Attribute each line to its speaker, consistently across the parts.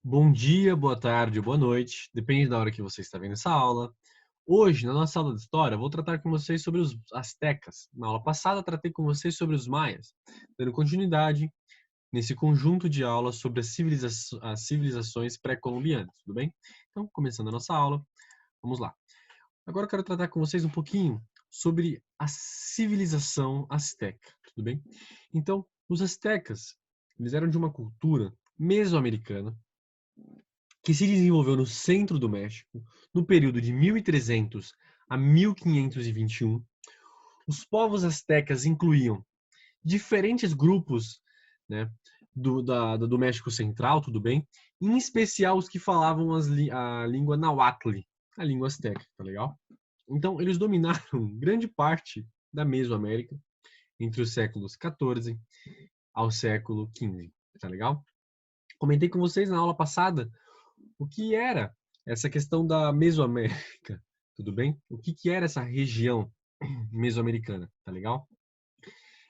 Speaker 1: Bom dia, boa tarde, boa noite, depende da hora que você está vendo essa aula. Hoje, na nossa aula de história, vou tratar com vocês sobre os astecas. Na aula passada, tratei com vocês sobre os maias, dando continuidade nesse conjunto de aulas sobre as civilizações pré-colombianas, tudo bem? Então, começando a nossa aula, vamos lá. Agora eu quero tratar com vocês um pouquinho sobre a civilização asteca, tudo bem? Então, os astecas, eles eram de uma cultura mesoamericana que se desenvolveu no centro do México, no período de 1300 a 1521. Os povos astecas incluíam diferentes grupos, né, do México Central, tudo bem? Em especial os que falavam a língua nahuatl, a língua asteca, tá legal? Então, eles dominaram grande parte da Mesoamérica entre os séculos 14 ao século 15, tá legal? Comentei com vocês na aula passada o que era essa questão da Mesoamérica, tudo bem? O que era essa região mesoamericana, tá legal?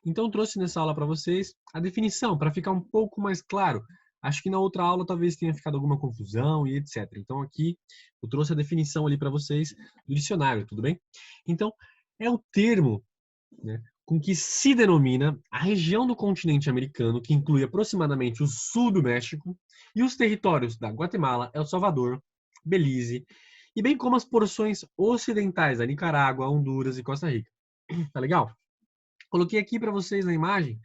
Speaker 1: Então trouxe nessa aula para vocês a definição, para ficar um pouco mais claro. Acho que na outra aula talvez tenha ficado alguma confusão e etc. Então aqui eu trouxe a definição ali para vocês do dicionário, tudo bem? Então é o termo, né, com que se denomina a região do continente americano que inclui aproximadamente o sul do México e os territórios da Guatemala, El Salvador, Belize, e bem como as porções ocidentais da Nicarágua, Honduras e Costa Rica. Tá legal? Coloquei aqui para vocês na imagem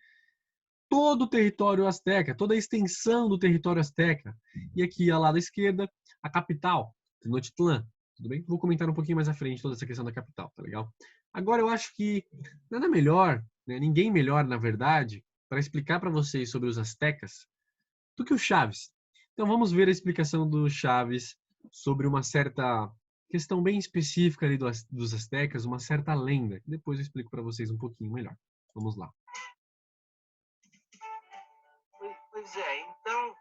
Speaker 1: todo o território asteca, toda a extensão do território asteca. E aqui, ao lado esquerda, a capital, Tenochtitlan. Tudo bem? Vou comentar um pouquinho mais à frente toda essa questão da capital, tá legal? Agora, eu acho que nada melhor, né, ninguém melhor, na verdade, para explicar para vocês sobre os astecas do que o Chaves. Então, vamos ver a explicação do Chaves sobre uma certa questão bem específica ali dos astecas, uma certa lenda. Depois eu explico para vocês um pouquinho melhor. Vamos lá.
Speaker 2: Pois é, então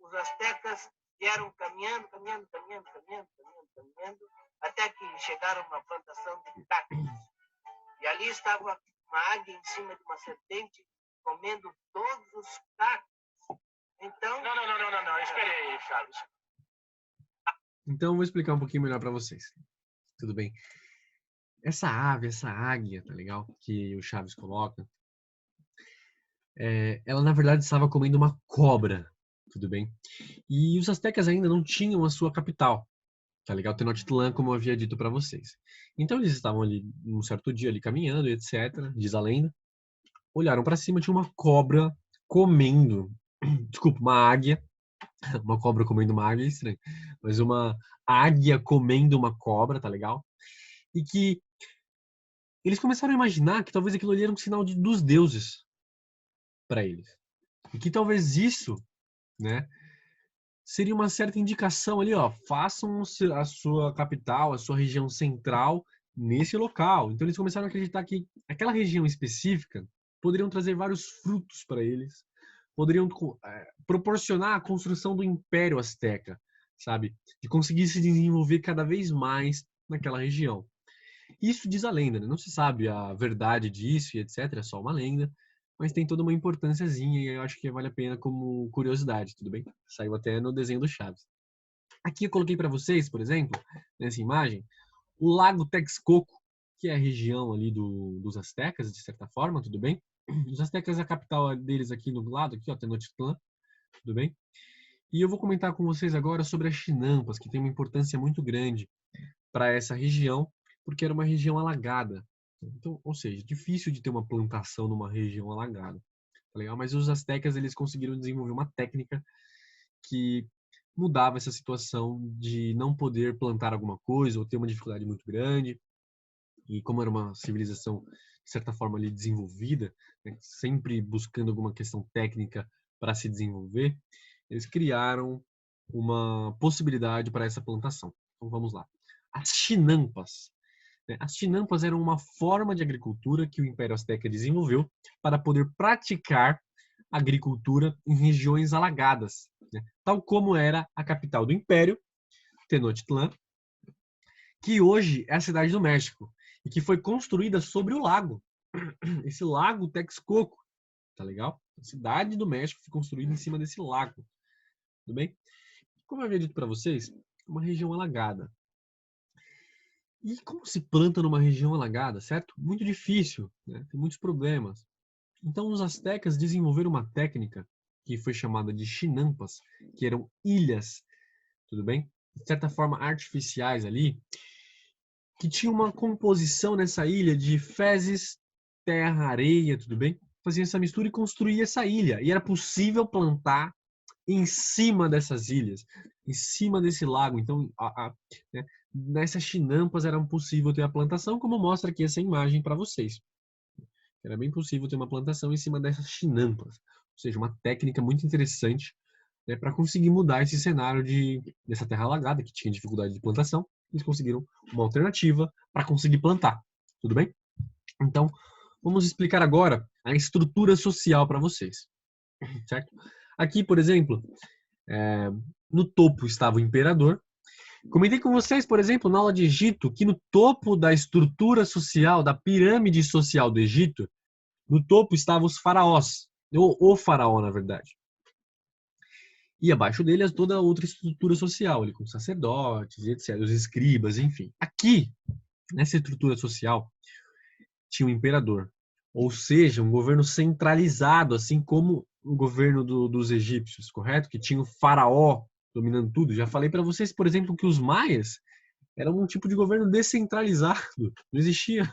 Speaker 2: os astecas vieram caminhando, até que chegaram a uma plantação de cactos. E ali estava uma águia em cima de uma serpente, comendo todos os cactos. Então. Não, espere aí, Chaves.
Speaker 1: Então, eu vou explicar um pouquinho melhor para vocês. Tudo bem? Essa ave, essa águia, tá legal? Que o Chaves coloca, ela na verdade estava comendo uma cobra, tudo bem? E os astecas ainda não tinham a sua capital, tá legal? Tenochtitlan, como eu havia dito para vocês. Então eles estavam ali um certo dia ali caminhando, etc. Diz a lenda. Olharam para cima, tinha uma cobra comendo, desculpa, uma águia, uma cobra comendo uma águia é estranho, mas uma águia comendo uma cobra, tá legal? E que eles começaram a imaginar que talvez aquilo ali era um sinal dos deuses para eles. E que talvez isso, né, seria uma certa indicação ali, ó, façam a sua capital, a sua região central nesse local. Então eles começaram a acreditar que aquela região específica poderiam trazer vários frutos para eles, poderiam proporcionar a construção do Império Azteca, sabe? De conseguir se desenvolver cada vez mais naquela região. Isso diz a lenda, né? Não se sabe a verdade disso e etc. É só uma lenda, mas tem toda uma importânciazinha e eu acho que vale a pena como curiosidade, tudo bem? Saiu até no desenho do Chaves. Aqui eu coloquei para vocês, por exemplo, nessa imagem, o Lago Texcoco, que é a região ali dos astecas, de certa forma, tudo bem? Os astecas, a capital deles aqui no lado, aqui, ó, Tenochtitlan, tudo bem? E eu vou comentar com vocês agora sobre as chinampas, que tem uma importância muito grande para essa região, porque era uma região alagada. Então, ou seja, difícil de ter uma plantação numa região alagada. Tá legal? Mas os astecas eles conseguiram desenvolver uma técnica que mudava essa situação de não poder plantar alguma coisa ou ter uma dificuldade muito grande. E como era uma civilização de certa forma ali desenvolvida, né, sempre buscando alguma questão técnica para se desenvolver, eles criaram uma possibilidade para essa plantação. Então vamos lá. As chinampas, né? As chinampas eram uma forma de agricultura que o Império Azteca desenvolveu para poder praticar agricultura em regiões alagadas, né? Tal como era a capital do Império, Tenochtitlan, que hoje é a cidade do México e que foi construída sobre o lago, esse lago Texcoco, tá legal? A cidade do México foi construída em cima desse lago, tudo bem? como eu havia dito para vocês, uma região alagada. E como se planta numa região alagada, certo? Muito difícil, né? Tem muitos problemas. Então, os astecas desenvolveram uma técnica que foi chamada de chinampas, que eram ilhas, tudo bem? De certa forma, artificiais ali, que tinha uma composição nessa ilha de fezes, terra, areia, tudo bem? Fazia essa mistura e construía essa ilha. E era possível plantar em cima dessas ilhas, em cima desse lago. Então, né, nessas chinampas era possível ter a plantação, como mostra aqui essa imagem para vocês. Era bem possível ter uma plantação em cima dessas chinampas. Ou seja, uma técnica muito interessante, né, para conseguir mudar esse cenário dessa terra alagada, que tinha dificuldade de plantação. Eles conseguiram uma alternativa para conseguir plantar. Tudo bem? Então, vamos explicar agora a estrutura social para vocês. Certo? Aqui, por exemplo, no topo estava o imperador. Comentei com vocês, por exemplo, na aula de Egito, que no topo da estrutura social, da pirâmide social do Egito, no topo estavam os faraós, ou o faraó, na verdade. E abaixo dele toda a outra estrutura social, ali com sacerdotes, etc., os escribas, enfim. Aqui, nessa estrutura social, tinha um imperador, ou seja, um governo centralizado, assim como o governo dos egípcios, correto? Que tinha o faraó dominando tudo. Já falei para vocês, por exemplo, que os maias eram um tipo de governo descentralizado. Não existia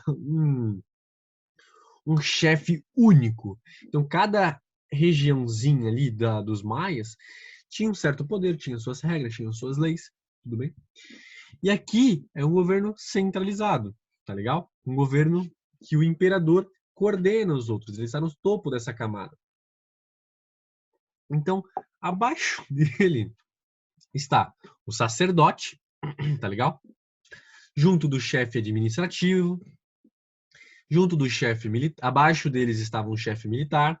Speaker 1: um chefe único. Então, cada regiãozinha ali dos maias tinha um certo poder, tinha suas regras, tinha suas leis, tudo bem? E aqui é um governo centralizado, tá legal? Um governo que o imperador coordena os outros, ele está no topo dessa camada. Então, abaixo dele está o sacerdote, tá legal? Junto do chefe administrativo, junto do chefe militar, abaixo deles estava um chefe militar,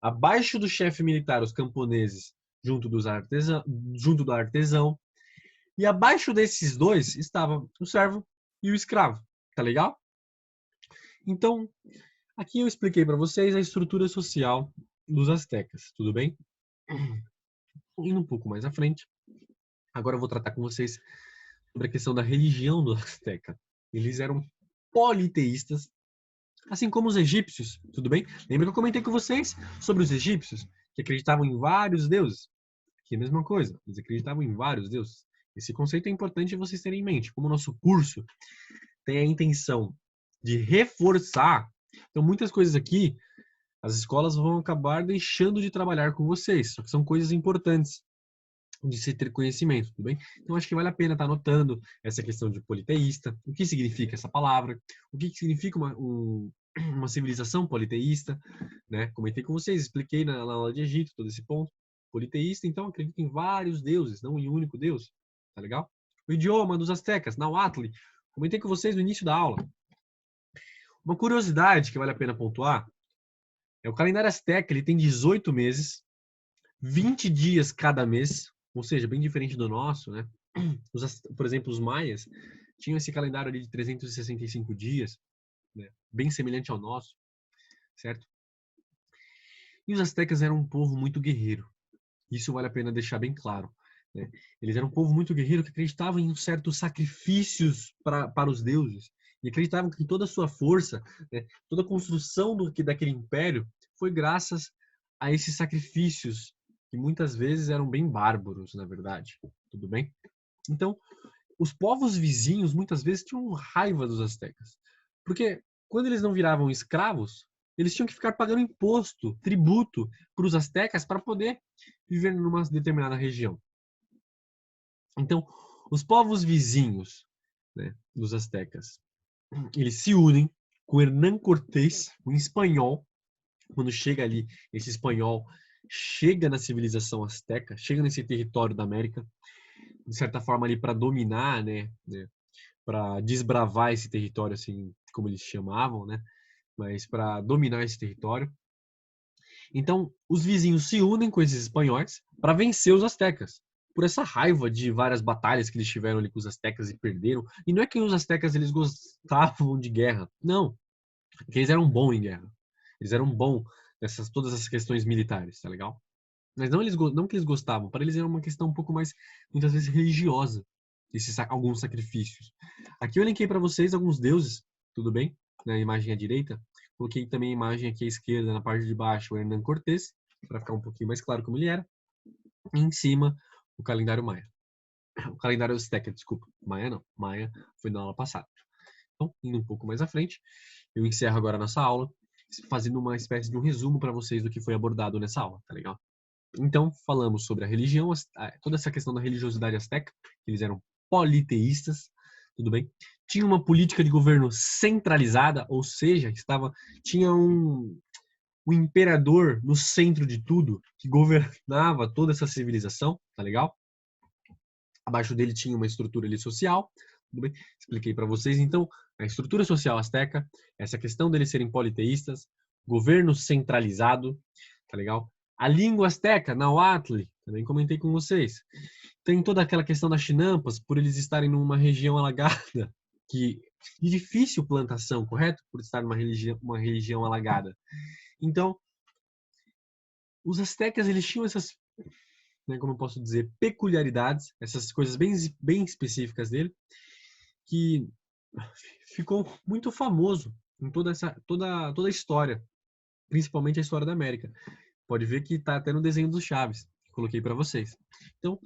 Speaker 1: abaixo do chefe militar os camponeses, junto do artesão, e abaixo desses dois estava o servo e o escravo, tá legal? Então, aqui eu expliquei para vocês a estrutura social dos astecas, tudo bem? Indo um pouco mais à frente, agora eu vou tratar com vocês sobre a questão da religião do asteca. Eles eram politeístas, assim como os egípcios, tudo bem? Lembra que eu comentei com vocês sobre os egípcios, que acreditavam em vários deuses? Que é a mesma coisa, eles acreditavam em vários deuses. Esse conceito é importante vocês terem em mente. Como o nosso curso tem a intenção de reforçar, então muitas coisas aqui, as escolas vão acabar deixando de trabalhar com vocês, só que são coisas importantes de se ter conhecimento, tudo bem? Então acho que vale a pena estar anotando essa questão de politeísta, o que significa essa palavra, o que significa uma civilização politeísta, né? Comentei com vocês, expliquei na aula de Egito todo esse ponto. Politeísta, então, acredita em vários deuses, não em um único deus, tá legal? O idioma dos astecas, Nahuatl, comentei com vocês no início da aula. Uma curiosidade que vale a pena pontuar é o calendário asteca, ele tem 18 meses, 20 dias cada mês, ou seja, bem diferente do nosso, né? Por exemplo, os maias tinham esse calendário ali de 365 dias, né? Bem semelhante ao nosso, certo? E os astecas eram um povo muito guerreiro. Isso vale a pena deixar bem claro, né? Eles eram um povo muito guerreiro que acreditavam em certos sacrifícios para os deuses e acreditavam que toda a sua força, né, toda a construção daquele império foi graças a esses sacrifícios que muitas vezes eram bem bárbaros, na verdade. Tudo bem? Então, os povos vizinhos muitas vezes tinham raiva dos astecas, porque quando eles não viravam escravos, eles tinham que ficar pagando imposto, tributo para os astecas para poder viver numa determinada região. Então, os povos vizinhos, né, dos astecas, eles se unem com Hernán Cortés, um espanhol. Quando chega ali, esse espanhol chega na civilização asteca, chega nesse território da América, de certa forma ali para dominar, né, para desbravar esse território, assim como eles chamavam, né, mas para dominar esse território. Então, os vizinhos se unem com esses espanhóis para vencer os astecas. Por essa raiva de várias batalhas que eles tiveram ali com os astecas e perderam. E não é que os astecas eles gostavam de guerra, não. É que eles eram bons em guerra. Eles eram bons nessas todas essas questões militares, tá legal? Mas não que eles gostavam, para eles era uma questão um pouco mais, muitas vezes, religiosa, alguns sacrifícios. Aqui eu elenquei para vocês alguns deuses, tudo bem? Na imagem à direita. Coloquei também a imagem aqui à esquerda, na parte de baixo, o Hernán Cortés, para ficar um pouquinho mais claro como ele era. E em cima, o calendário maia. O calendário azteca, desculpa. Maia não. Maia foi na aula passada. Então, indo um pouco mais à frente, eu encerro agora a nossa aula, fazendo uma espécie de um resumo para vocês do que foi abordado nessa aula, tá legal? Então, falamos sobre a religião, toda essa questão da religiosidade asteca, que eles eram politeístas, tudo bem? Tinha uma política de governo centralizada, ou seja, tinha um imperador no centro de tudo, que governava toda essa civilização, tá legal? Abaixo dele tinha uma estrutura ali social, tudo bem? Expliquei para vocês, então, a estrutura social asteca, essa questão deles serem politeístas, governo centralizado, tá legal? A língua asteca, Nahuatl, também comentei com vocês. Tem toda aquela questão das chinampas, por eles estarem numa região alagada, de difícil plantação, correto? Por estar numa uma região alagada. Então, os astecas, eles tinham essas, né, como eu posso dizer, peculiaridades, essas coisas bem específicas dele, que ficou muito famoso em toda a história, principalmente a história da América. Pode ver que está até no desenho dos Chaves, que coloquei para vocês. Então,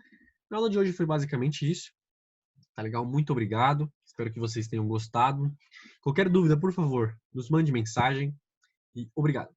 Speaker 1: a aula de hoje foi basicamente isso. Tá legal? Muito obrigado. Espero que vocês tenham gostado. Qualquer dúvida, por favor, nos mande mensagem. E obrigado.